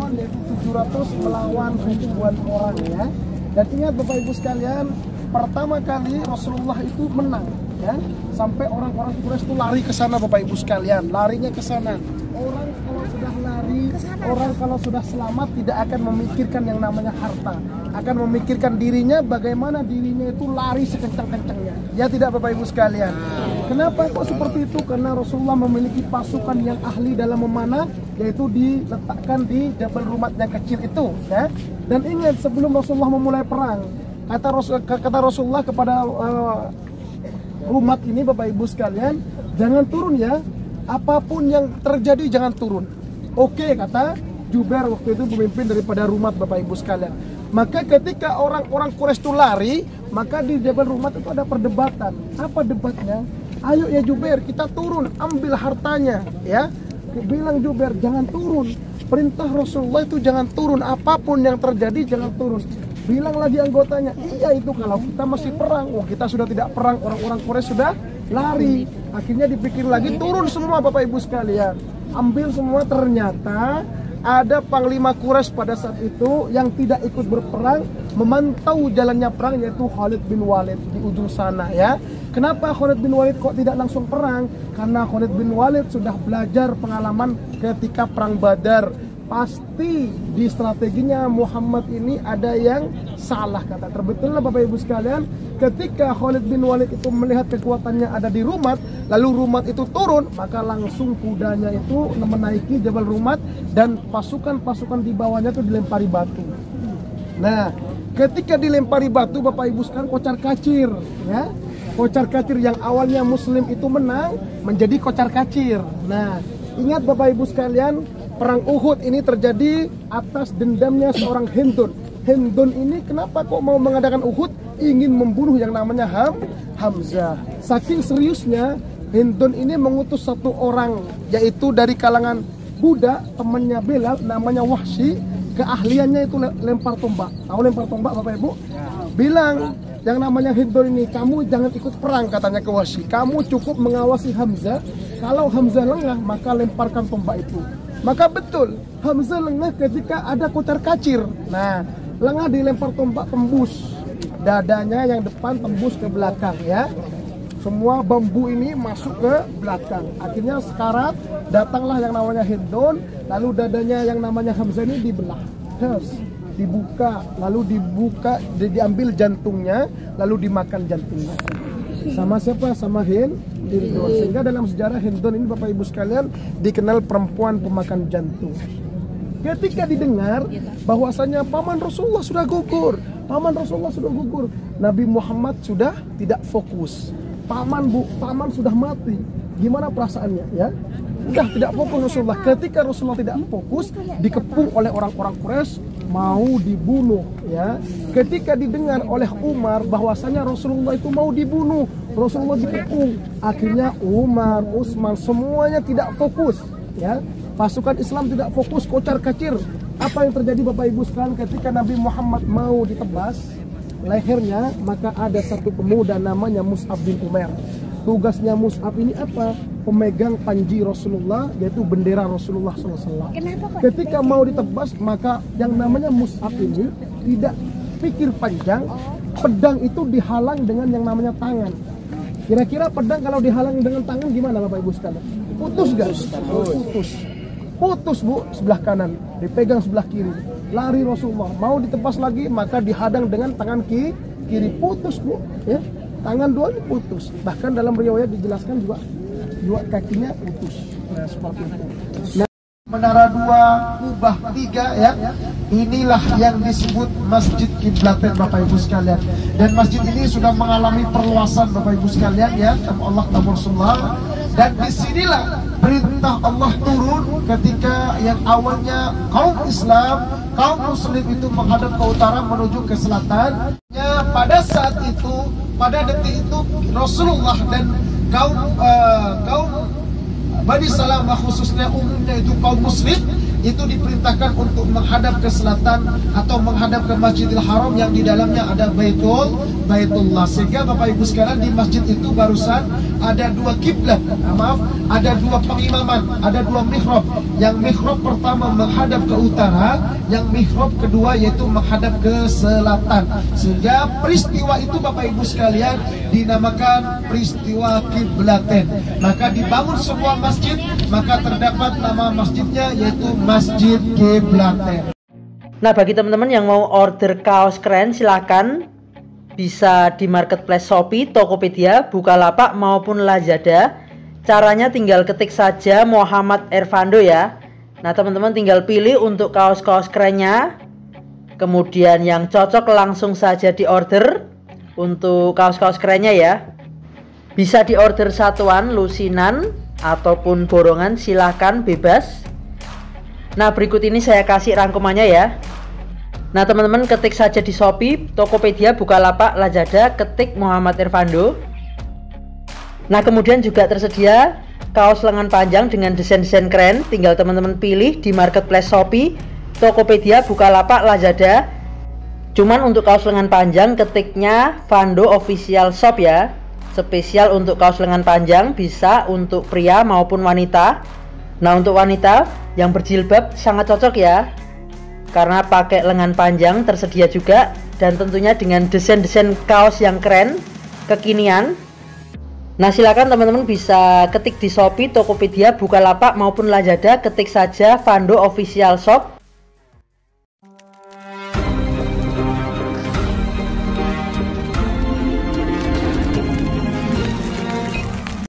lawan, yaitu 700 melawan ribuan orang ya. Dan ingat Bapak Ibu sekalian, pertama kali Rasulullah itu menang ya. Sampai orang-orang Quraisy itu lari ke sana Bapak Ibu sekalian, larinya ke sana. Orang kalau sudah lari, orang kalau sudah selamat tidak akan memikirkan yang namanya harta, akan memikirkan dirinya, bagaimana dirinya itu lari sekencang-kencangnya. Ya tidak Bapak Ibu sekalian. Kenapa kok seperti itu? Karena Rasulullah memiliki pasukan yang ahli dalam memanah, yaitu diletakkan di Jabal Rumat yang kecil itu ya. Dan ingat, sebelum Rasulullah memulai perang, kata Rasulullah kepada Rumat ini Bapak Ibu sekalian, jangan turun ya. Apapun yang terjadi jangan turun. Oke, kata Jubair waktu itu pemimpin daripada Rumat Bapak Ibu sekalian. Maka ketika orang-orang Quraisy itu lari, maka di Jabal Rumat itu ada perdebatan. Apa debatnya? Ayo ya Jubair, kita turun, ambil hartanya ya. Bilang Jubair, jangan turun. Perintah Rasulullah itu jangan turun, apapun yang terjadi jangan turun. Bilang lagi anggotanya, iya itu kalau kita masih perang. Oh, kita sudah tidak perang, orang-orang Quraisy sudah lari. Akhirnya dipikir lagi, turun semua Bapak Ibu sekalian, ambil semua. Ternyata ada Panglima Quraisy pada saat itu yang tidak ikut berperang, memantau jalannya perang, yaitu Khalid bin Walid di ujung sana ya. Kenapa Khalid bin Walid kok tidak langsung perang? Karena Khalid bin Walid sudah belajar pengalaman ketika perang Badar. Pasti di strateginya Muhammad ini ada yang salah, kata. Terbetullah Bapak Ibu sekalian, ketika Khalid bin Walid itu melihat kekuatannya ada di Rumat, lalu Rumat itu turun, maka langsung kudanya itu menaiki Jabal Rumat dan pasukan-pasukan di bawahnya itu dilempari batu. Nah, ketika dilempari batu Bapak Ibu sekalian, kocar kacir ya. Kocar kacir yang awalnya Muslim itu menang menjadi kocar kacir. Nah, ingat Bapak Ibu sekalian, perang Uhud ini terjadi atas dendamnya seorang Hindun. Hindun ini kenapa kok mau mengadakan Uhud? Ingin membunuh yang namanya Hamzah. Saking seriusnya, Hindun ini mengutus satu orang, yaitu dari kalangan budak, temannya Bilal, namanya Wahsy. Keahliannya itu lempar tombak. Tahu lempar tombak Bapak Ibu? Bilang, yang namanya Hindun ini, kamu jangan ikut perang, katanya ke Wahsy. Kamu cukup mengawasi Hamzah. Kalau Hamzah lengah, maka lemparkan tombak itu. Maka betul, Hamzah lengah ketika ada kocar kacir. Nah, lengah dilempar tombak, tembus dadanya yang depan, tembus ke belakang ya. Semua bambu ini masuk ke belakang. Akhirnya sekarat, datanglah yang namanya Hindun. Lalu dadanya yang namanya Hamzah ini dibelah, dibuka, lalu diambil jantungnya, lalu dimakan jantungnya. Sama siapa? Sama Hindun. Sehingga dalam sejarah Hindun ini Bapak Ibu sekalian dikenal perempuan pemakan jantung. Ketika didengar bahwasanya paman Rasulullah sudah gugur, Nabi Muhammad sudah tidak fokus. Paman sudah mati. Gimana perasaannya ya? Udah tidak fokus Rasulullah. Ketika Rasulullah tidak fokus, dikepung oleh orang-orang Quraisy, mau dibunuh ya. Ketika didengar oleh Umar bahwasanya Rasulullah itu mau dibunuh, Rasulullah dikepung. Akhirnya Umar, Utsman semuanya tidak fokus ya. Pasukan Islam tidak fokus, kocar kacir. Apa yang terjadi Bapak Ibu sekalian ketika Nabi Muhammad mau ditebas lehernya, maka ada satu pemuda namanya Mus'ab bin Umair. Tugasnya Mus'ab ini apa? Pemegang panji Rasulullah, yaitu bendera Rasulullah SAW. Ketika mau ditebas, maka yang namanya Mus'ab ini tidak pikir panjang. Pedang itu dihalang dengan yang namanya tangan. Kira-kira pedang kalau dihalang dengan tangan gimana Bapak Ibu sekalian? Putus gak? Putus Bu, sebelah kanan, dipegang sebelah kiri. Lari Rasulullah, mau ditebas lagi, maka dihadang dengan tangan kiri. Putus Bu ya. Tangan dua ini putus. Bahkan dalam riwayat dijelaskan juga kakinya putus. Nah, seperti itu. Nah, Menara 2, Kubah 3 ya. Inilah yang disebut Masjid Kiblatain Bapak Ibu sekalian. Dan masjid ini sudah mengalami perluasan Bapak Ibu sekalian ya, sama Allah dan Rasulullah. Dan disinilah perintah Allah turun ketika yang awalnya kaum Islam, kaum Muslim itu menghadap ke utara menuju ke selatan. Pada saat itu, pada detik itu Rasulullah dan kaum Bani Salamah, khususnya umumnya itu kaum Muslim, itu diperintahkan untuk menghadap ke selatan atau menghadap ke Masjidil Haram yang di dalamnya ada Baitullah. Sehingga Bapak Ibu sekalian, di masjid itu barusan ada dua kiblat, ada dua pengimaman, ada dua mihrab. Yang mihrab pertama menghadap ke utara, yang mihrab kedua yaitu menghadap ke selatan. Sehingga peristiwa itu Bapak Ibu sekalian dinamakan peristiwa kiblaten. Maka dibangun sebuah masjid, maka terdapat nama masjidnya yaitu Masjid Kiblaten. Nah, bagi teman-teman yang mau order kaos keren, silakan bisa di marketplace Shopee, Tokopedia, Bukalapak maupun Lazada. Caranya tinggal ketik saja Muhammad Ervando ya. Nah, teman-teman tinggal pilih untuk kaos-kaos kerennya. Kemudian yang cocok langsung saja di order untuk kaos-kaos kerennya ya. Bisa di order satuan, lusinan ataupun borongan, silahkan bebas. Nah, berikut ini saya kasih rangkumannya ya. Nah, teman-teman ketik saja di Shopee, Tokopedia, Bukalapak, Lazada, ketik Muhammad Ervando. Nah, kemudian juga tersedia kaos lengan panjang dengan desain-desain keren. Tinggal teman-teman pilih di marketplace Shopee, Tokopedia, Bukalapak, Lazada. Cuman untuk kaos lengan panjang ketiknya Vando Official Shop ya. Spesial untuk kaos lengan panjang, bisa untuk pria maupun wanita. Nah, untuk wanita yang berjilbab sangat cocok ya, karena pakai lengan panjang tersedia juga, dan tentunya dengan desain-desain kaos yang keren, kekinian. Nah, silakan teman-teman bisa ketik di Shopee, Tokopedia, Bukalapak maupun Lazada, ketik saja Vando Official Shop.